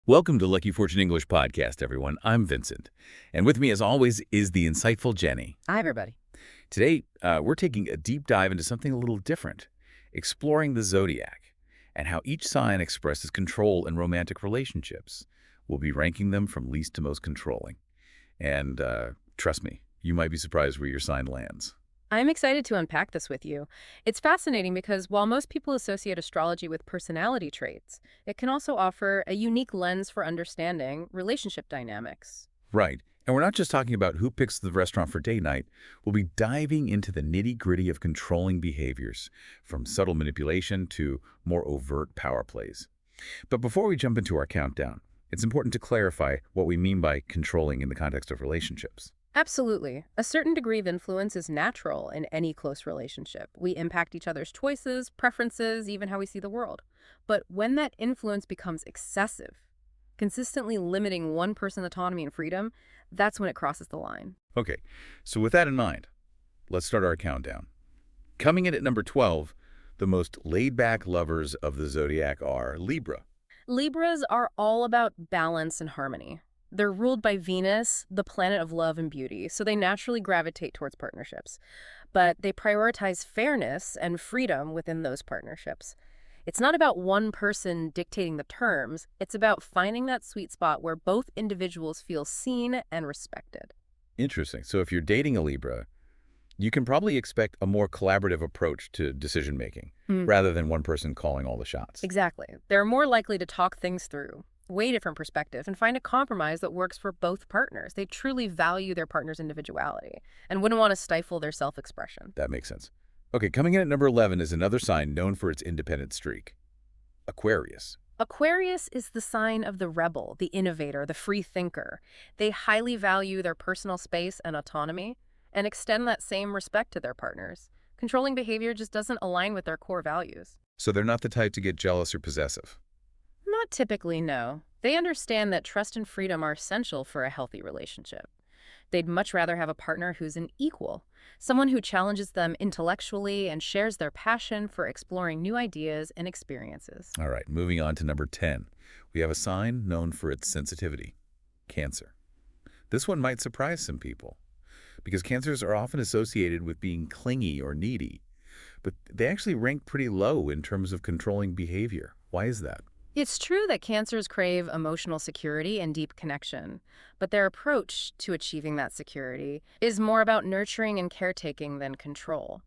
Welcome to Lucky Fortune English Podcast, everyone. I'm Vincent. And with me, as always, is the insightful Jenny. Hi, everybody. Today, we're taking a deep dive into something a little different, exploring the Zodiac and how each sign expresses control in romantic relationships. We'll be ranking them from least to most controlling. And trust me, you might be surprised where your sign lands. I'm excited to unpack this with you. It's fascinating because while most people associate astrology with personality traits, it can also offer a unique lens for understanding relationship dynamics. Right. And we're not just talking about who picks the restaurant for date night. We'll be diving into the nitty-gritty of controlling behaviors, from subtle manipulation to more overt power plays. But before we jump into our countdown, it's important to clarify what we mean by controlling in the context of relationships. Absolutely. A certain degree of influence is natural in any close relationship. We impact each other's choices, preferences, even how we see the world. But when that influence becomes excessive, consistently limiting one person's autonomy and freedom, that's when it crosses the line. Okay, so with that in mind, let's start our countdown. Coming in at number 12, the most laid-back lovers of the Zodiac are Libra. Libras are all about balance and harmony. They're ruled by Venus, the planet of love and beauty, so they naturally gravitate towards partnerships. But they prioritize fairness and freedom within those partnerships. It's not about one person dictating the terms. It's about finding that sweet spot where both individuals feel seen and respected. Interesting. So if you're dating a Libra, you can probably expect a more collaborative approach to decision-making, rather than one person calling all the shots. Exactly. They're more likely to talk things through, weigh different perspectives, and find a compromise that works for both partners. They truly value their partner's individuality and wouldn't want to stifle their self-expression. That makes sense. Okay, coming in at number 11 is another sign known for its independent streak, Aquarius. Aquarius is the sign of the rebel, the innovator, the free thinker. They highly value their personal space and autonomy and extend that same respect to their partners. Controlling behavior just doesn't align with their core values. So they're not the type to get jealous or possessive. Not typically, no. They understand that trust and freedom are essential for a healthy relationship. They'd much rather have a partner who's an equal, someone who challenges them intellectually and shares their passion for exploring new ideas and experiences. All right, moving on to number 10. We have a sign known for its sensitivity, Cancer. This one might surprise some people, because Cancers are often associated with being clingy or needy, but they actually rank pretty low in terms of controlling behavior. Why is that? It's true that Cancers crave emotional security and deep connection, but their approach to achieving that security is more about nurturing and caretaking than control.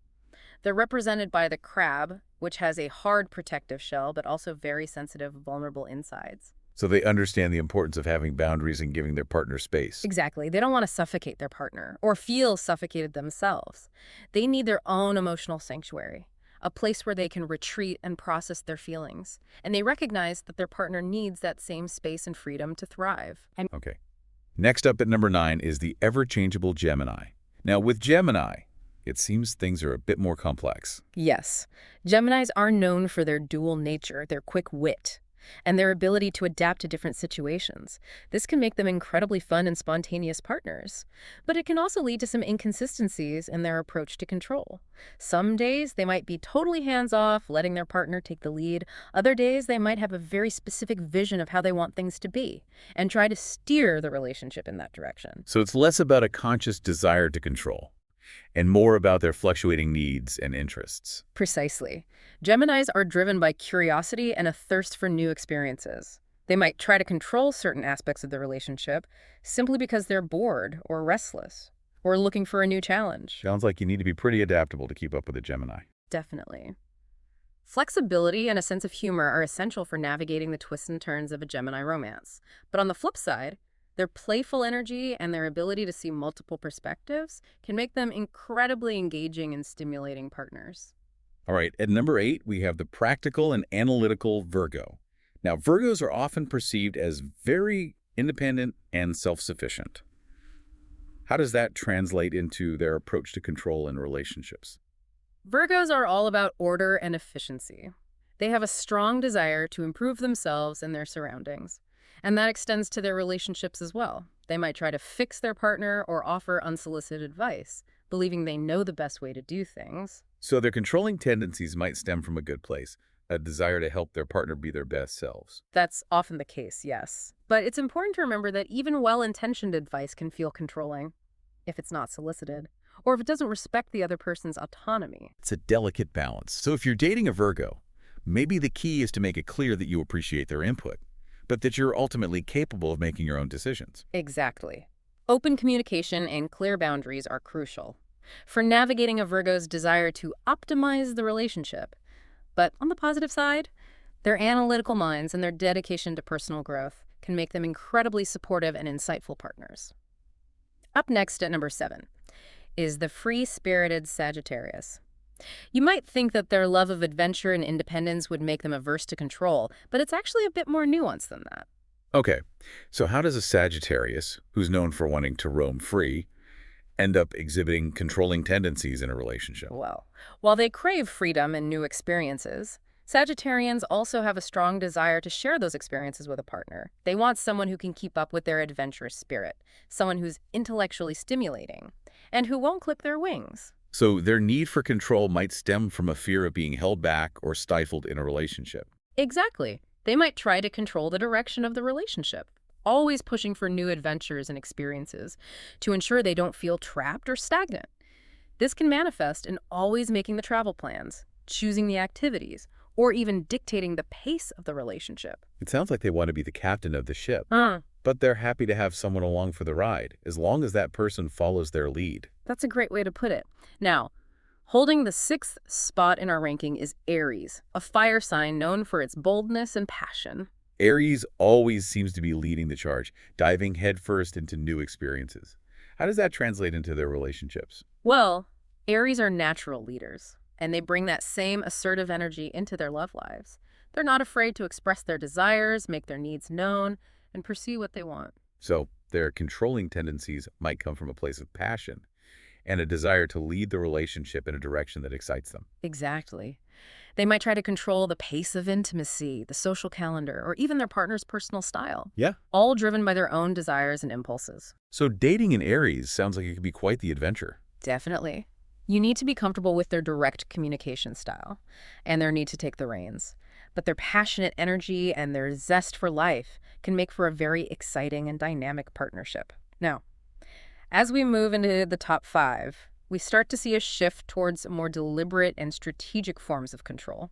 They're represented by the crab, which has a hard protective shell, but also very sensitive, vulnerable insides. So they understand the importance of having boundaries and giving their partner space. Exactly. They don't want to suffocate their partner or feel suffocated themselves. They need their own emotional sanctuary, a place where they can retreat and process their feelings. And they recognize that their partner needs that same space and freedom to thrive. Okay. Next up at number 9 is the ever-changeable Gemini. Now, with Gemini, it seems things are a bit more complex. Yes, Geminis are known for their dual nature, their quick wit, and their ability to adapt to different situations. This can make them incredibly fun and spontaneous partners. But it can also lead to some inconsistencies in their approach to control. Some days they might be totally hands-off, letting their partner take the lead. Other days they might have a very specific vision of how they want things to be and try to steer the relationship in that direction. So it's less about a conscious desire to control and more about their fluctuating needs and interests. Precisely. Geminis are driven by curiosity and a thirst for new experiences. They might try to control certain aspects of the relationship simply because they're bored or restless or looking for a new challenge. Sounds like you need to be pretty adaptable to keep up with a Gemini. Definitely. Flexibility and a sense of humor are essential for navigating the twists and turns of a Gemini romance. But on the flip side, their playful energy and their ability to see multiple perspectives can make them incredibly engaging and stimulating partners. All right, at number 8, we have the practical and analytical Virgo. Now, Virgos are often perceived as very independent and self-sufficient. How does that translate into their approach to control in relationships? Virgos are all about order and efficiency. They have a strong desire to improve themselves and their surroundings. And that extends to their relationships as well. They might try to fix their partner or offer unsolicited advice, believing they know the best way to do things. So their controlling tendencies might stem from a good place, a desire to help their partner be their best selves. That's often the case, yes. But it's important to remember that even well-intentioned advice can feel controlling if it's not solicited, or if it doesn't respect the other person's autonomy. It's a delicate balance. So if you're dating a Virgo, maybe the key is to make it clear that you appreciate their input, but that you're ultimately capable of making your own decisions. Exactly. Open communication and clear boundaries are crucial for navigating a Virgo's desire to optimize the relationship. But on the positive side, their analytical minds and their dedication to personal growth can make them incredibly supportive and insightful partners. Up next at number 7 is the free-spirited Sagittarius. You might think that their love of adventure and independence would make them averse to control, but it's actually a bit more nuanced than that. Okay, so how does a Sagittarius, who's known for wanting to roam free, end up exhibiting controlling tendencies in a relationship? Well, while they crave freedom and new experiences, Sagittarians also have a strong desire to share those experiences with a partner. They want someone who can keep up with their adventurous spirit, someone who's intellectually stimulating, and who won't clip their wings. So their need for control might stem from a fear of being held back or stifled in a relationship. Exactly. They might try to control the direction of the relationship, always pushing for new adventures and experiences to ensure they don't feel trapped or stagnant. This can manifest in always making the travel plans, choosing the activities, or even dictating the pace of the relationship. It sounds like they want to be the captain of the ship, Uh, but they're happy to have someone along for the ride, as long as that person follows their lead. that's a great way to put it. Now, holding the 6th spot in our ranking is Aries, a fire sign known for its boldness and passion. Aries always seems to be leading the charge, diving headfirst into new experiences. How does that translate into their relationships? Well, Aries are natural leaders, and they bring that same assertive energy into their love lives. They're not afraid to express their desires, make their needs known, and pursue what they want. So their controlling tendencies might come from a place of passion and a desire to lead the relationship in a direction that excites them. Exactly. They might try to control the pace of intimacy, the social calendar, or even their partner's personal style, Yeah. all driven by their own desires and impulses. So dating in Aries sounds like it could be quite the adventure. Definitely. You need to be comfortable with their direct communication style and their need to take the reins. But their passionate energy and their zest for life can make for a very exciting and dynamic partnership. Now, as we move into the top 5, we start to see a shift towards more deliberate and strategic forms of control.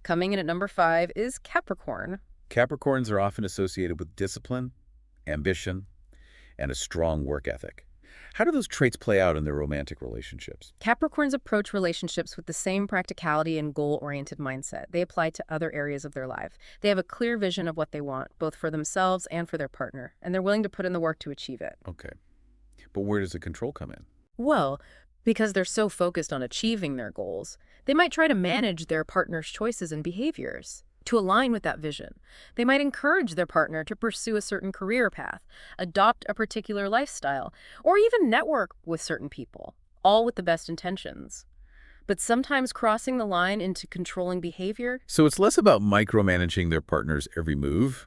Coming in at number 5 is Capricorn. Capricorns are often associated with discipline, ambition, and a strong work ethic. How do those traits play out in their romantic relationships? Capricorns approach relationships with the same practicality and goal-oriented mindset they apply to other areas of their life. They have a clear vision of what they want, both for themselves and for their partner, and they're willing to put in the work to achieve it. Okay. But where does the control come in? Well, because they're so focused on achieving their goals, they might try to manage their partner's choices and behaviors to align with that vision. They might encourage their partner to pursue a certain career path, adopt a particular lifestyle, or even network with certain people, all with the best intentions. But sometimes crossing the line into controlling behavior. So it's less about micromanaging their partner's every move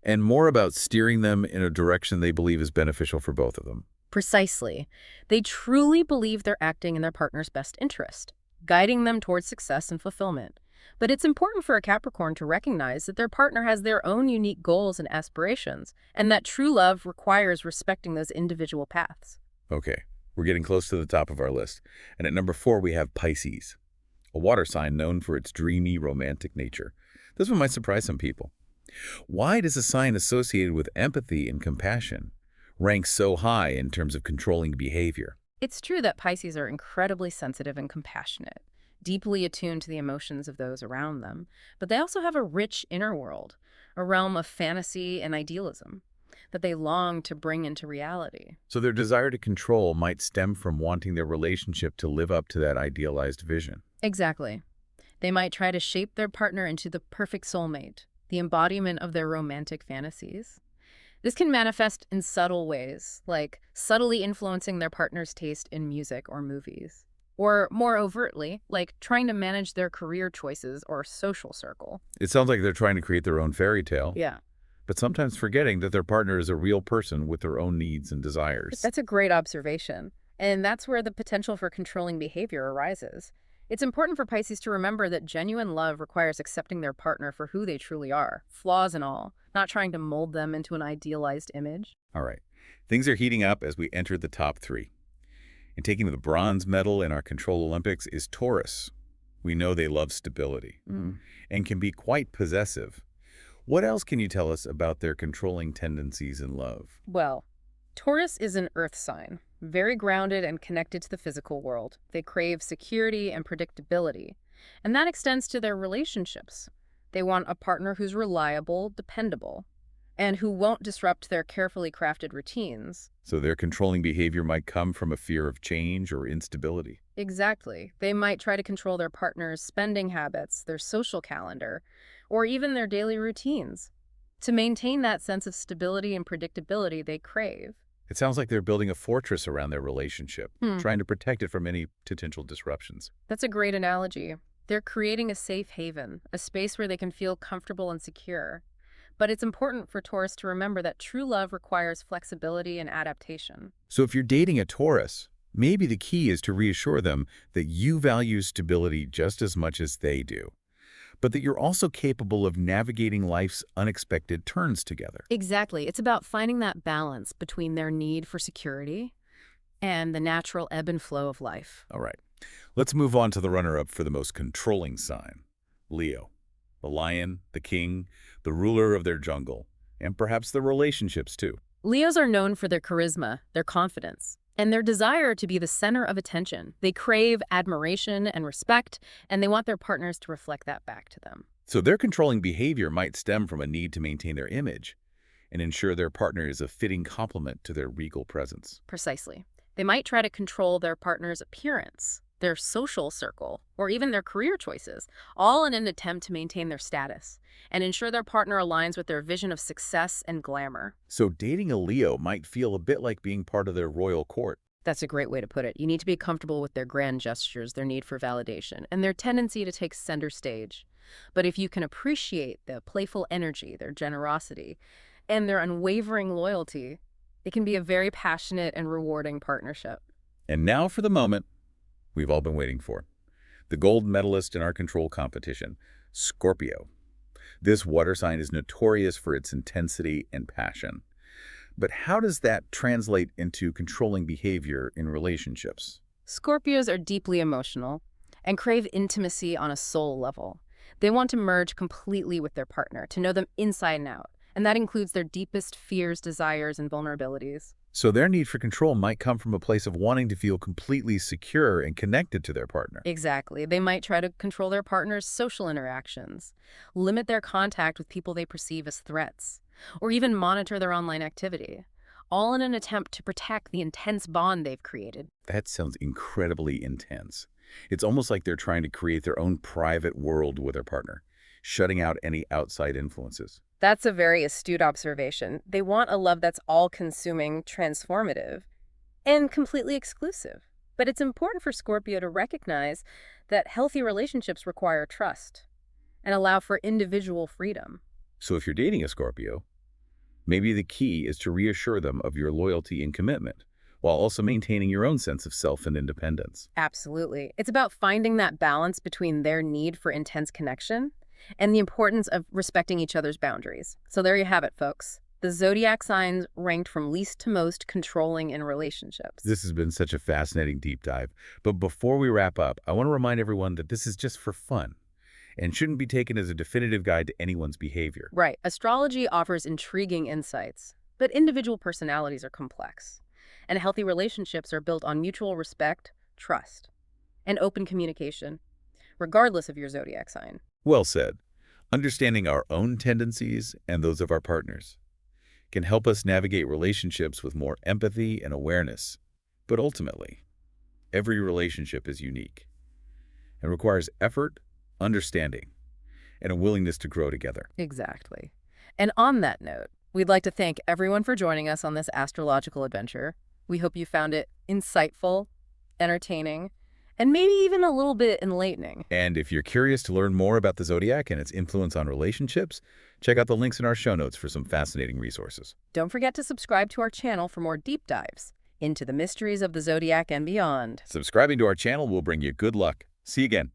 and more about steering them in a direction they believe is beneficial for both of them. Precisely. They truly believe they're acting in their partner's best interest, guiding them towards success and fulfillment. But it's important for a Capricorn to recognize that their partner has their own unique goals and aspirations, and that true love requires respecting those individual paths. Okay, we're getting close to the top of our list. And at number 4, we have Pisces, a water sign known for its dreamy, romantic nature. This one might surprise some people. Why does a sign associated with empathy and compassion rank so high in terms of controlling behavior? It's true that Pisces are incredibly sensitive and compassionate, deeply attuned to the emotions of those around them, but they also have a rich inner world, a realm of fantasy and idealism that they long to bring into reality. So their desire to control might stem from wanting their relationship to live up to that idealized vision. Exactly. They might try to shape their partner into the perfect soulmate, the embodiment of their romantic fantasies. This can manifest in subtle ways, like subtly influencing their partner's taste in music or movies. Or more overtly, like trying to manage their career choices or social circle. It sounds like they're trying to create their own fairy tale, Yeah. but sometimes forgetting that their partner is a real person with their own needs and desires. That's a great observation. And that's where the potential for controlling behavior arises. It's important for Pisces to remember that genuine love requires accepting their partner for who they truly are, flaws and all, not trying to mold them into an idealized image. All right. Things are heating up as we enter the top three. And taking the bronze medal in our Control Olympics is Taurus. We know they love stability and can be quite possessive. What else can you tell us about their controlling tendencies in love? Well, Taurus is an earth sign, very grounded and connected to the physical world. They crave security and predictability, and that extends to their relationships. They want a partner who's reliable, dependable, and who won't disrupt their carefully crafted routines. So their controlling behavior might come from a fear of change or instability. Exactly. They might try to control their partner's spending habits, their social calendar, or even their daily routines to maintain that sense of stability and predictability they crave. It sounds like they're building a fortress around their relationship, trying to protect it from any potential disruptions. That's a great analogy. They're creating a safe haven, a space where they can feel comfortable and secure. But it's important for Taurus to remember that true love requires flexibility and adaptation. So if you're dating a Taurus, maybe the key is to reassure them that you value stability just as much as they do, but that you're also capable of navigating life's unexpected turns together. Exactly. It's about finding that balance between their need for security and the natural ebb and flow of life. All right, let's move on to the runner-up for the most controlling sign, Leo. The lion, the king, the ruler of their jungle, and perhaps their relationships too. Leos are known for their charisma, their confidence, and their desire to be the center of attention. They crave admiration and respect, and they want their partners to reflect that back to them. So their controlling behavior might stem from a need to maintain their image and ensure their partner is a fitting complement to their regal presence. Precisely. They might try to control their partner's appearance, their social circle, or even their career choices, all in an attempt to maintain their status and ensure their partner aligns with their vision of success and glamour. So dating a Leo might feel a bit like being part of their royal court. That's a great way to put it. You need to be comfortable with their grand gestures, their need for validation, and their tendency to take center stage. But if you can appreciate the playful energy, their generosity, and their unwavering loyalty, it can be a very passionate and rewarding partnership. And now for the moment we've all been waiting for. The gold medalist in our control competition, Scorpio. This water sign is notorious for its intensity and passion. But how does that translate into controlling behavior in relationships? Scorpios are deeply emotional and crave intimacy on a soul level. They want to merge completely with their partner, to know them inside and out, and that includes their deepest fears, desires, and vulnerabilities. So their need for control might come from a place of wanting to feel completely secure and connected to their partner. Exactly. They might try to control their partner's social interactions, limit their contact with people they perceive as threats, or even monitor their online activity, all in an attempt to protect the intense bond they've created. That sounds incredibly intense. It's almost like they're trying to create their own private world with their partner, shutting out any outside influences. That's a very astute observation. They want a love that's all-consuming, transformative, and completely exclusive. But it's important for Scorpio to recognize that healthy relationships require trust and allow for individual freedom. So if you're dating a Scorpio, maybe the key is to reassure them of your loyalty and commitment, while also maintaining your own sense of self and independence. Absolutely. It's about finding that balance between their need for intense connection and the importance of respecting each other's boundaries. So there you have it, folks. The Zodiac signs ranked from least to most controlling in relationships. This has been such a fascinating deep dive. But before we wrap up, I want to remind everyone that this is just for fun and shouldn't be taken as a definitive guide to anyone's behavior. Right. Astrology offers intriguing insights, but individual personalities are complex. And healthy relationships are built on mutual respect, trust, and open communication, regardless of your zodiac sign. Well said. Understanding our own tendencies and those of our partners can help us navigate relationships with more empathy and awareness. But ultimately, every relationship is unique and requires effort, understanding, and a willingness to grow together. Exactly. And on that note, we'd like to thank everyone for joining us on this astrological adventure. We hope you found it insightful, entertaining, and maybe even a little bit enlightening. And if you're curious to learn more about the Zodiac and its influence on relationships, check out the links in our show notes for some fascinating resources. Don't forget to subscribe to our channel for more deep dives into the mysteries of the Zodiac and beyond. Subscribing to our channel will bring you good luck, See you again.